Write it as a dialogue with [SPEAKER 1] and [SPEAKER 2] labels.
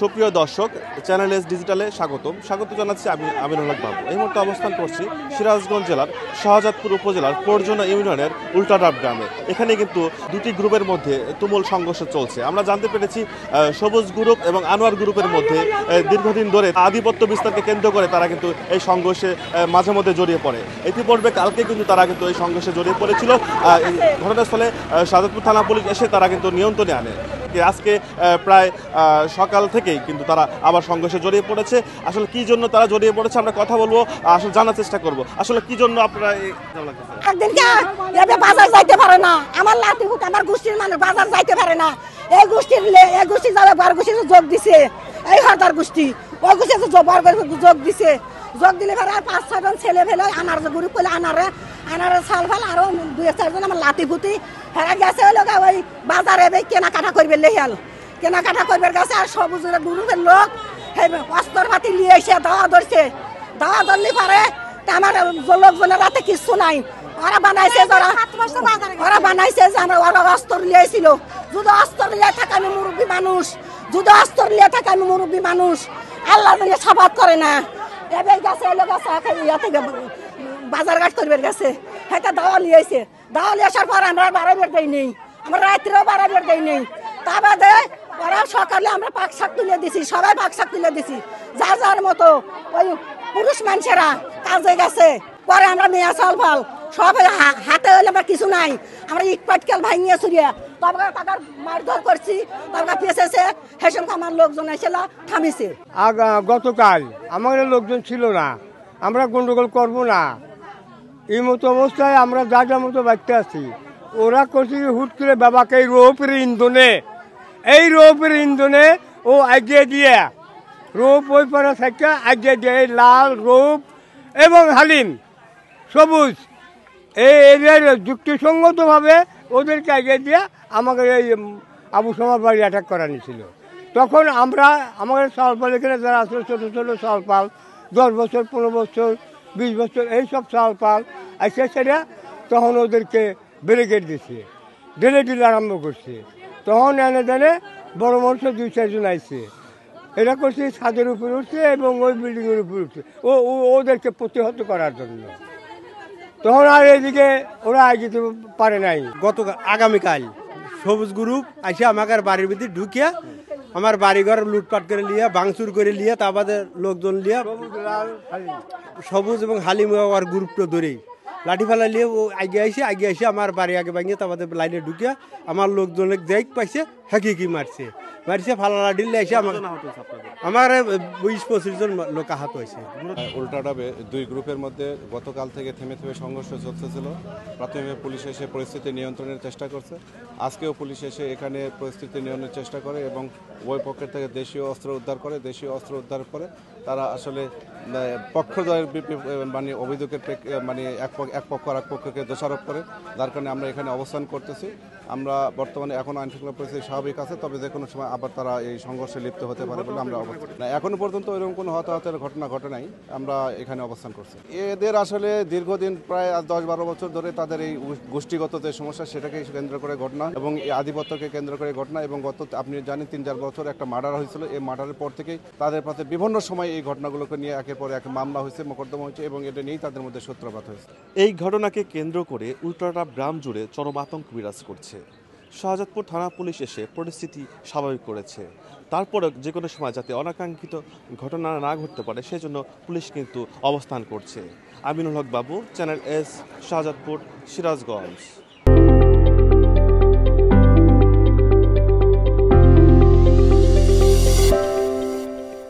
[SPEAKER 1] সুপ্রিয় দর্শক, channel S ডিজিটালে স্বাগত জানাচ্ছি আমি আমিনুল হক বাবু। এই মুহূর্তে অবস্থান করছি সিরাজগঞ্জ জেলার শাহজাদপুর উপজেলার পরজনা ইউনিয়নের উল্টাডাব গ্রামে। এখানে কিন্তু দুটি গ্রুপের মধ্যে তুমুল সংঘর্ষ চলছে। আমরা জানতে পেরেছি সবুজ গ্রুপ এবং আনোয়ার গ্রুপের মধ্যে দীর্ঘদিন ধরে আধিপত্য বিস্তারকে কেন্দ্র করে তারা কিন্তু এই সংঘর্ষে মাঝে মধ্যে জড়িয়ে পড়ে। ইতিপূর্বে কালকে কিন্তু তারা কিন্তু এই সংঘর্ষে জড়িয়ে পড়েছিল। ঘটনাস্থলে শাহজাদপুর থানা পুলিশ এসে তারা কিন্তু নিয়ন্ত্রণে আনে। আজকে প্রায় সকাল থেকেই কিন্তু তারা আবার সংঘর্ষে জড়িয়ে পড়েছে। আসলে কি জন্য তারা জড়িয়ে পড়েছে আমরা কথা বলবো, আসলে জানার চেষ্টা করব আসলে কি জন্য আপনারা
[SPEAKER 2] বাজার যাইতে পারে না। আমার লাতি আমার গোষ্ঠীর মানুষ বাজার যাইতে পারে না। এই গোষ্ঠী যারা বার গোষ্ঠীতে যোগ দিছে, এই হরদার গোষ্ঠী ওই গোষ্ঠীতে যোগ দিছে। যোগ দিলে আর 5-6 জন ছেলে ফেলে আনার গ্রুপ করলে আনারে সাল ফেল আরো 2-4 জন আমার লাতি ফুটি হেরা গেছে ওই বাজারে কেনাকাটা করবে লেহাল কেনাকাটা করবে গেছে। আর সবুজ গ্রুপের লোক অস্ত্র পাতি নিয়ে এসে দাওয়া ধরলি পারে। আমার লোকজনের রাতে কিচ্ছু নাই। ওরা বানাইছে যে ওরা অস্ত্র লিয়েছিল। যদি অস্ত্র লিয়ে থাকে আমি মুরব্বী মানুষ আল্লাহ সাবাদ করে না। এবার গেছে বাজার ঘাট করবে গেছে, হ্যাঁ দাওয়া লিয়েছে। দাওয়া লিয়ে আসার পর আমরা বাড়াবের দেই নেই, আমরা রাত্রেও বাড়াবের দেই নেই। তা বাদে ওরা সকালে আমরা পাক শাক তুলে দিছি, সবাই পাক শাক তুলে দিছি যার মতো। ওই পুরুষ মানুষেরা কাজে গেছে, পরে আমরা মেয়া চাল ফাল সব হাতে হইলে আমরা কিছু নাই। আমরা ইট পাটকেল ভাঙিয়ে চুরিয়া তারপরে তাদের মারধর করছি, তারপরে পেঁচেছে। হেসম আমার লোকজন এসেলা থামিছে।
[SPEAKER 3] গতকাল আমাদের লোকজন ছিল না, আমরা গন্ডগোল করবো না এই মতো অবস্থায় আমরা যা মতো বাড়তে আছি। ওরা করছে হুট করে বাবাকে এই রোপের ইন্ধনে ও আগিয়ে দিয়ে রোপ ওই পারে থেকে আগিয়ে দিয়ে লাল রোপ এবং হালিম সবুজ এই এরিয়ার যুক্তিসঙ্গতভাবে ওদেরকে আগিয়ে দিয়ে আমাকে এই আবু সামার বাড়ি অ্যাটাক করা নিয়েছিল। তখন আমরা আমাদের সালপাল এখানে যারা আসলে ছোটো ছোটো সালপাল 10 বছর 15 বছর 20 বছর এইসব সালপাল এসে সেটা তখন ওদেরকে ব্যারিকেড দিচ্ছে, ঢেলে আরম্ভ করছে। তখন এনে দেনে বড় মানুষ 2-4 জন আইছে, এটা করছে ছাদের উপরে উঠছে এবং ওই বিল্ডিংয়ের উপরে উঠছে ওদেরকে প্রতিহত করার জন্য। তখন আর এইদিকে ওরা যেতে পারে নাই।
[SPEAKER 4] আগামীকাল সবুজ গ্রুপ এসে আমাকে বাড়ির ভিতরে ঢুকিয়ে আমার বাড়িঘর লুটপাট করে লিয়ে ভাঙচুর করে লিয়ে তারপরে লোকজন লিয়ে সবুজ এবং হালিম আর গ্রুপটা ধরেই লাঠি ফেলা নিয়ে ও আগে এসে আমার বাড়ি আগে ভাঙিয়ে তারপরে লাইনে ঢুকিয়ে আমার লোকজনের দেখ পাইছে কি মারছে ফালা ঢিলে এসে আমার 20-25 জন লোক আহত হয়েছে।
[SPEAKER 5] উল্টাডাবে দুই গ্রুপের মধ্যে গতকাল থেকে থেমে সংঘর্ষ চলতেছিল। প্রাথমিকভাবে পুলিশ এসে পরিস্থিতি নিয়ন্ত্রণের চেষ্টা করছে। আজকেও পুলিশ এসে এখানে পরিস্থিতি নিয়ন্ত্রণের চেষ্টা করে এবং ওই পক্ষের থেকে দেশীয় অস্ত্র উদ্ধার করে। দেশীয় অস্ত্র উদ্ধার করে তারা আসলে পক্ষদ্বয়ের মানে অভিযোগের মানে এক পক্ষ আর এক পক্ষকে দোষারোপ করে, যার কারণে আমরা এখানে অবস্থান করতেছি। আমরা বর্তমানে এখন আইনশৃঙ্খলা পরিস্থিতি স্বাভাবিক আছে, তবে যে কোনো সময় আবার তারা এই সংঘর্ষে লিপ্ত হতে পারে বলে আমরা এখনো পর্যন্ত এরকম কোনো হতাহতের ঘটনা ঘটে নাই। আমরা এখানে অবস্থান করছি। এদের আসলে দীর্ঘদিন প্রায় 10-12 বছর ধরে তাদের এই গোষ্ঠীগত যে সমস্যা সেটাকে কেন্দ্র করে ঘটনা এবং এই আধিপত্যকে কেন্দ্র করে ঘটনা। এবং আপনি জানেন 3-4 বছর একটা মার্ডার হয়েছিল। এই মার্ডারের পর থেকেই তাদের পথে বিভিন্ন সময় এই ঘটনাগুলোকে নিয়ে একের পর এক মামলা হয়েছে, মোকদ্দমা হয়েছে এবং এটা নিয়েই তাদের মধ্যে সূত্রপাত হয়েছে।
[SPEAKER 1] এই ঘটনাকে কেন্দ্র করে উল্টাডাব গ্রাম জুড়ে চরম আতঙ্ক বিরাজ করছে। শাহজাদপুর থানা পুলিশ এসে পরিস্থিতি স্বাভাবিক করেছে। তারপরে যে কোনো সময় যাতে অনাকাঙ্ক্ষিত ঘটনা না ঘটতে পারে সেজন্য পুলিশ কিন্তু অবস্থান করছে। আমিনুল হক বাবু, চ্যানেল এস, শাহজাদপুর, সিরাজগঞ্জ।